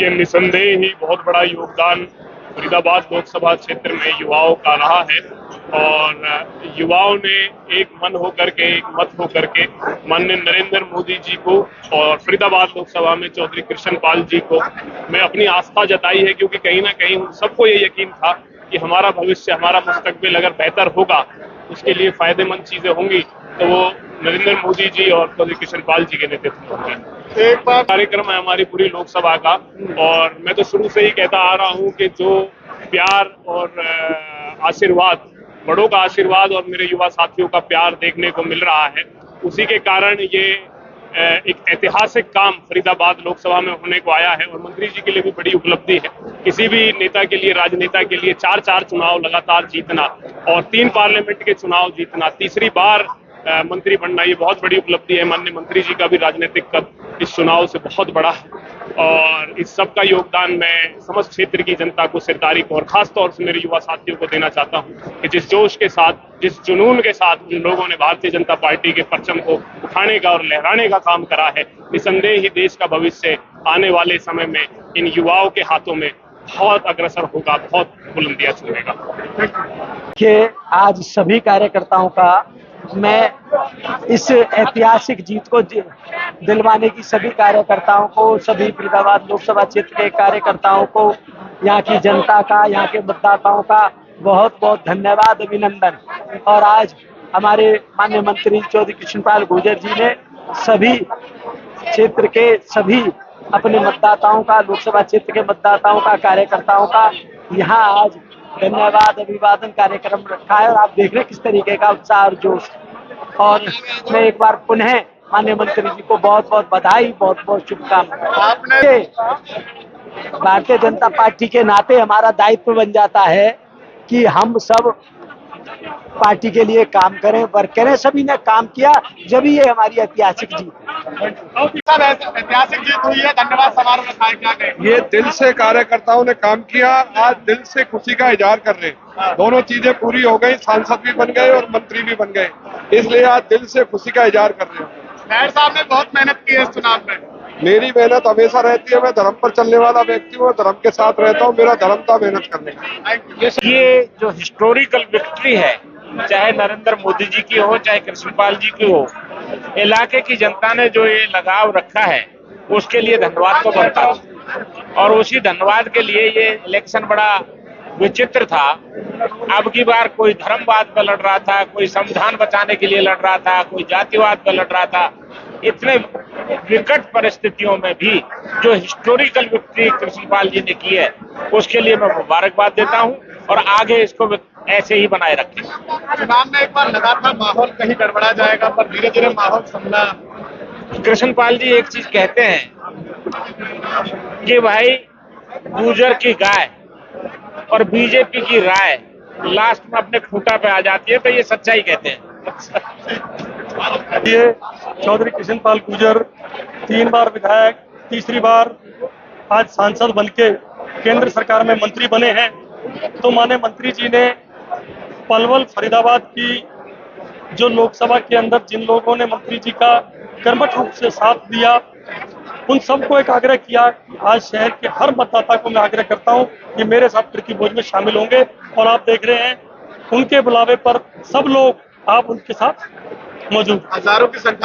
देखिए, निसंदेह ही बहुत बड़ा योगदान फरीदाबाद लोकसभा क्षेत्र में युवाओं का रहा है और युवाओं ने एक मन होकर के, एक मत होकर के माननीय नरेंद्र मोदी जी को और फरीदाबाद लोकसभा में चौधरी कृष्ण पाल जी को मैं अपनी आस्था जताई है, क्योंकि कहीं ना कहीं सबको ये यकीन था कि हमारा भविष्य, हमारा मुस्तकबिल अगर बेहतर होगा, उसके लिए फायदेमंद चीजें होंगी तो वो नरेंद्र मोदी जी और चौधरी कृष्ण पाल जी के नेतृत्व में होंगे। एक बार कार्यक्रम है हमारी पूरी लोकसभा का और मैं तो शुरू से ही कहता आ रहा हूं कि जो प्यार और आशीर्वाद, बड़ों का आशीर्वाद और मेरे युवा साथियों का प्यार देखने को मिल रहा है, उसी के कारण ये एक ऐतिहासिक काम फरीदाबाद लोकसभा में होने को आया है और मंत्री जी के लिए भी बड़ी उपलब्धि है। किसी भी नेता के लिए, राजनेता के लिए 4 चुनाव लगातार जीतना और 3 पार्लियामेंट के चुनाव जीतना, तीसरी बार मंत्री बनना, ये बहुत बड़ी उपलब्धि है। माननीय मंत्री जी का भी राजनीतिक कद इस चुनाव से बहुत बड़ा है और इस सब का योगदान मैं समस्त क्षेत्र की जनता को, सरकारी को और खास तौर से मेरे युवा साथियों को देना चाहता हूं कि जिस जोश के साथ, जिस जुनून के साथ उन लोगों ने भारतीय जनता पार्टी के परचम को उठाने का और लहराने का काम करा है, निसंदेह ही देश का भविष्य आने वाले समय में इन युवाओं के हाथों में बहुत अग्रसर होगा, बहुत बुलंदियां छूएगा। कि आज सभी कार्यकर्ताओं का, मैं इस ऐतिहासिक जीत को दिलवाने की सभी कार्यकर्ताओं को, सभी फरीदाबाद लोकसभा क्षेत्र के कार्यकर्ताओं को, यहाँ की जनता का, यहाँ के मतदाताओं का बहुत बहुत धन्यवाद, अभिनंदन। और आज हमारे माननीय मंत्री चौधरी कृष्णपाल गुर्जर जी ने सभी क्षेत्र के सभी अपने मतदाताओं का, लोकसभा क्षेत्र के मतदाताओं का, कार्यकर्ताओं का यहाँ आज धन्यवाद अभिवादन कार्यक्रम रखा है और आप देख रहे हैं किस तरीके का उत्साह और जोश। और मैं एक बार पुनः माननीय मंत्री जी को बहुत बहुत बधाई, बहुत बहुत शुभकामनाएं। भारतीय जनता पार्टी के नाते हमारा दायित्व बन जाता है कि हम सब पार्टी के लिए काम करें, वर्क करें। सभी ने काम किया, जब ये हमारी ऐतिहासिक जीत, ऐतिहासिक जीत हुई है। धन्यवाद समारोह में क्या कहेंगे? ये दिल से कार्यकर्ताओं ने काम किया, आज दिल से खुशी का इजहार कर रहे हैं। दोनों चीजें पूरी हो गई, सांसद भी बन गए और मंत्री भी बन गए, इसलिए आज दिल से खुशी का इजहार कर रहे हैं। नायड साहब ने बहुत मेहनत की है इस चुनाव में। मेरी मेहनत हमेशा रहती है, मैं धर्म पर चलने वाला व्यक्ति हूँ, धर्म के साथ रहता हूँ, मेरा धर्म था मेहनत करने का। ये जो हिस्टोरिकल विक्ट्री है, चाहे नरेंद्र मोदी जी की हो, चाहे कृष्णपाल जी की हो, इलाके की जनता ने जो ये लगाव रखा है उसके लिए धन्यवाद तो बनता है और उसी धन्यवाद के लिए ये इलेक्शन बड़ा विचित्र था। अब की बार कोई धर्मवाद पर लड़ रहा था, कोई संविधान बचाने के लिए लड़ रहा था, कोई जातिवाद पर लड़ रहा था। इतने विकट परिस्थितियों में भी जो हिस्टोरिकल विक्ट्री कृष्णपाल जी ने की है उसके लिए मैं मुबारकबाद देता हूं और आगे इसको ऐसे ही बनाए रखें। चुनाव में एक बार लगा था माहौल कहीं गड़बड़ा जाएगा, पर धीरे धीरे माहौल संभला। कृष्णपाल जी एक चीज कहते हैं कि भाई गुर्जर की गाय और बीजेपी की राय लास्ट में अपने खूंटा पे आ जाती है, तो ये सच्चाई कहते हैं। ये चौधरी कृष्णपाल गुर्जर 3 बार विधायक, तीसरी बार आज सांसद बनके केंद्र सरकार में मंत्री बने हैं। तो माननीय मंत्री जी ने पलवल फरीदाबाद की जो लोकसभा के अंदर जिन लोगों ने मंत्री जी का कर्मठ रूप से साथ दिया, उन सबको एक आग्रह किया कि आज शहर के हर मतदाता को मैं आग्रह करता हूं कि मेरे साथ प्रीति भोज में शामिल होंगे। और आप देख रहे हैं उनके बुलावे पर सब लोग, आप उनके साथ मौजूद। हजारों की संख्या